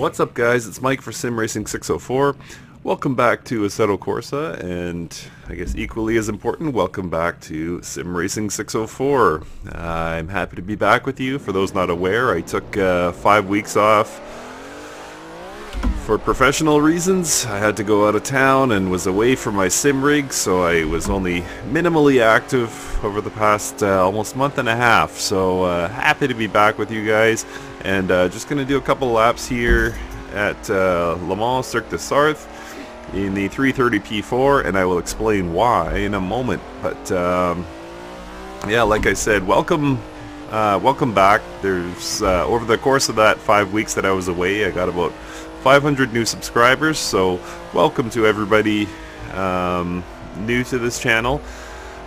What's up, guys? It's Mike for Sim Racing 604. Welcome back to Assetto Corsa, and I guess equally as important, welcome back to Sim Racing 604. I'm happy to be back with you. For those not aware, I took 5 weeks off for professional reasons. I had to go out of town and was away from my sim rig, so I was only minimally active over the past almost month and a half. So happy to be back with you guys, and just going to do a couple laps here at Le Mans Cirque du Sarthe in the 330 P4, and I will explain why in a moment. But yeah, like I said, welcome back. There's over the course of that 5 weeks that I was away, I got about 500 new subscribers, so welcome to everybody new to this channel.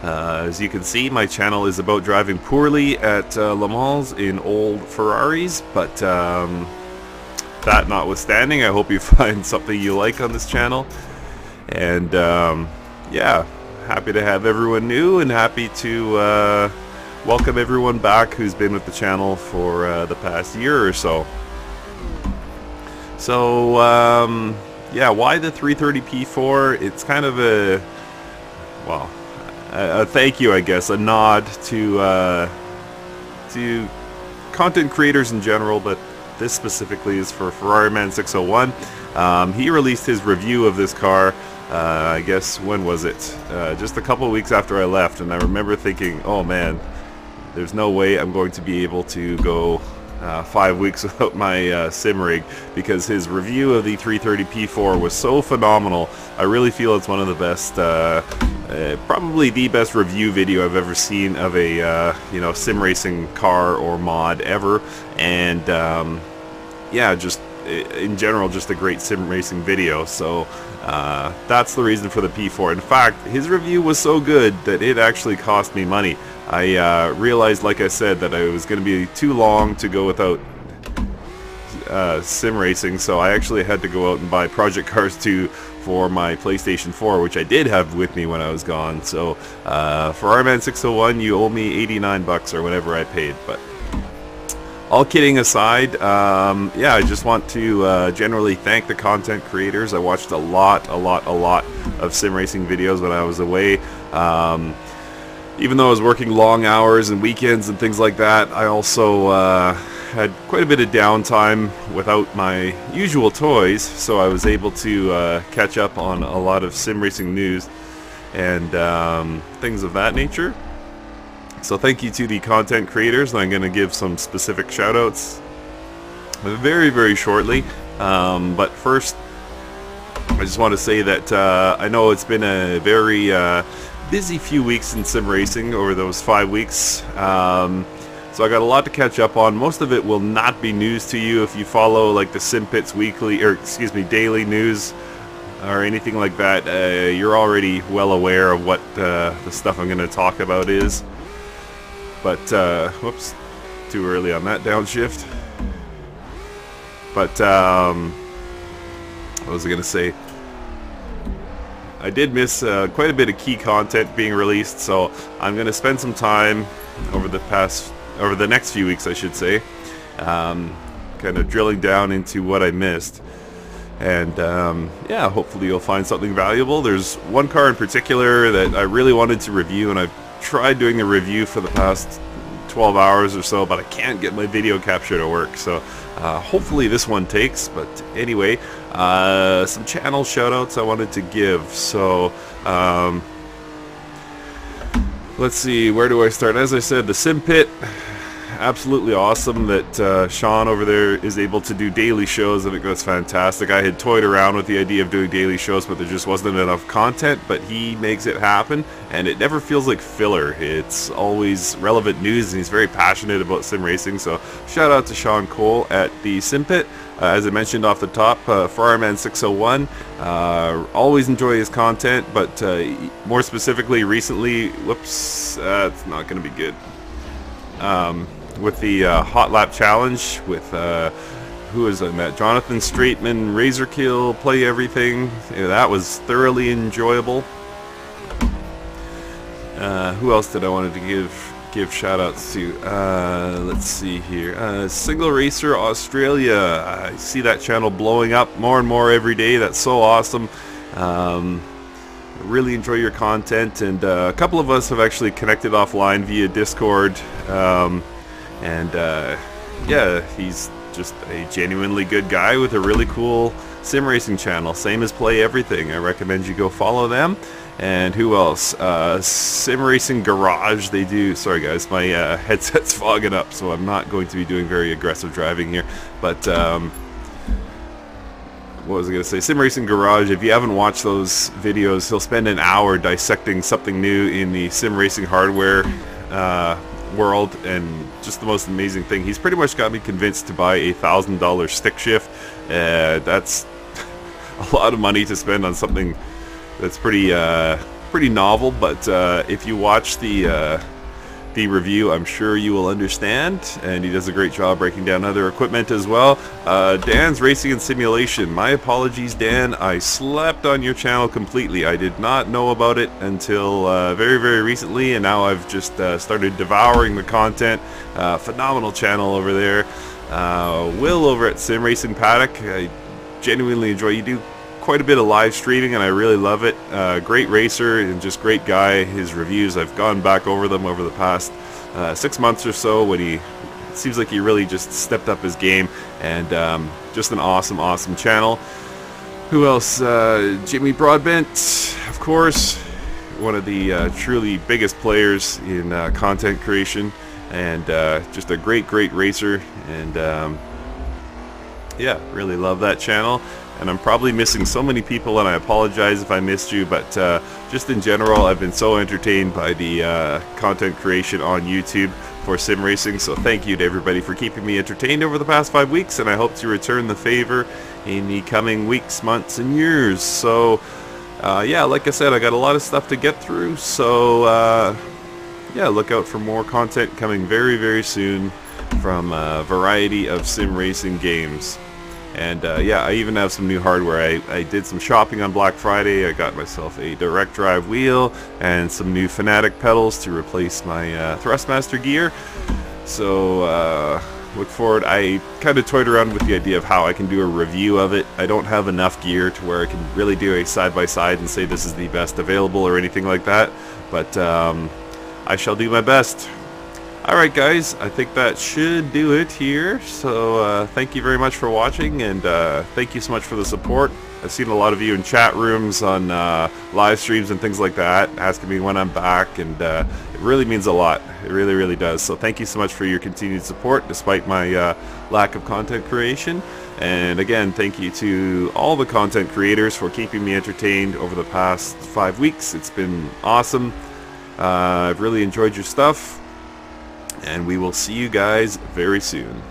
As you can see, my channel is about driving poorly at Le Mans in old Ferraris, but that notwithstanding, I hope you find something you like on this channel. And yeah, happy to have everyone new, and happy to welcome everyone back who's been with the channel for the past year or so. So yeah, why the 330 P4? It's kind of a, well, a thank you, I guess, a nod to content creators in general, but this specifically is for Ferrari Man 601. He released his review of this car, I guess, when was it? Just a couple weeks after I left, and I remember thinking, oh man, there's no way I'm going to be able to go 5 weeks without my sim rig, because his review of the 330 P4 was so phenomenal. I really feel it's one of the best, probably the best review video I've ever seen of a you know, sim racing car or mod ever. And yeah, just in general, just a great sim racing video. So that's the reason for the P4. In fact, his review was so good that it actually cost me money. I realized, like I said, that it was going to be too long to go without sim racing, so I actually had to go out and buy Project Cars 2 for my PlayStation 4, which I did have with me when I was gone. So Ferrari Man 601, you owe me 89 bucks or whatever I paid. But all kidding aside, yeah, I just want to generally thank the content creators. I watched a lot of sim racing videos when I was away. Even though I was working long hours and weekends and things like that, I also had quite a bit of downtime without my usual toys, so I was able to catch up on a lot of sim racing news and things of that nature. So thank you to the content creators, and I'm going to give some specific shoutouts very shortly. But first, I just want to say that I know it's been a very busy few weeks in sim racing over those 5 weeks, so I got a lot to catch up on. Most of it will not be news to you if you follow like the SimPits weekly, or excuse me, daily news or anything like that. You're already well aware of what the stuff I'm going to talk about is. But whoops, too early on that downshift. But what was I going to say? I did miss quite a bit of key content being released, so I'm going to spend some time over the next few weeks, I should say, kind of drilling down into what I missed. And yeah, hopefully you'll find something valuable. There's one car in particular that I really wanted to review, and I've tried doing the review for the past 12 hours or so, but I can't get my video capture to work. So hopefully this one takes. But anyway, some channel shoutouts I wanted to give. So let's see, where do I start? As I said, the SimPit, absolutely awesome that Sean over there is able to do daily shows. I think that's fantastic. I had toyed around with the idea of doing daily shows, but there just wasn't enough content, but he makes it happen, and it never feels like filler. It's always relevant news, and he's very passionate about sim racing. So shout out to Sean Cole at the SimPit. As I mentioned off the top, Ferrari Man 601, always enjoy his content, but more specifically recently, whoops, it's not going to be good. With the Hot Lap Challenge with, who is I met? Jonathan Straitman, Razorkill, Play Everything. Yeah, that was thoroughly enjoyable. Who else did I wanted to give give shout outs to? Let's see here. Single Racer Australia. I see that channel blowing up more and more every day. That's so awesome. Really enjoy your content, and a couple of us have actually connected offline via Discord. Yeah, he's just a genuinely good guy with a really cool sim racing channel, same as Play Everything. I recommend you go follow them. And who else? Sim Racing Garage. They do, sorry guys, my headset's fogging up, so I'm not going to be doing very aggressive driving here, but what was I going to say? Sim Racing Garage, if you haven't watched those videos, he'll spend an hour dissecting something new in the sim racing hardware world, and just the most amazing thing. He's pretty much got me convinced to buy a $1,000 stick shift. That's a lot of money to spend on something that's pretty novel, but if you watch the review, I'm sure you will understand, and he does a great job breaking down other equipment as well. Dan's Racing and Simulation. My apologies, Dan. I slept on your channel completely. I did not know about it until very, very recently, and now I've just started devouring the content. Phenomenal channel over there. Will over at Sim Racing Paddock. I genuinely enjoy. You do quite a bit of live streaming, and I really love it. Great racer and just great guy. His reviews, I've gone back over them over the past 6 months or so, when it seems like he really just stepped up his game, and just an awesome channel. Who else? Jimmy Broadbent, of course, one of the truly biggest players in content creation, and just a great racer, and yeah, really love that channel. And I'm probably missing so many people, and I apologize if I missed you, but just in general, I've been so entertained by the content creation on YouTube for sim racing, so thank you to everybody for keeping me entertained over the past 5 weeks, and I hope to return the favor in the coming weeks, months, and years. So yeah, like I said, I got a lot of stuff to get through, so yeah, look out for more content coming very, very soon from a variety of sim racing games. And yeah, I even have some new hardware. I did some shopping on Black Friday. I got myself a direct drive wheel and some new Fanatec pedals to replace my Thrustmaster gear. So look forward. I kind of toyed around with the idea of how I can do a review of it. I don't have enough gear to where I can really do a side-by-side and say this is the best available or anything like that. But I shall do my best. Alright guys, I think that should do it here, so thank you very much for watching, and thank you so much for the support. I've seen a lot of you in chat rooms, on live streams and things like that, asking me when I'm back, and it really means a lot. It really, really does. So thank you so much for your continued support, despite my lack of content creation. And again, thank you to all the content creators for keeping me entertained over the past 5 weeks. It's been awesome. I've really enjoyed your stuff. And we will see you guys very soon.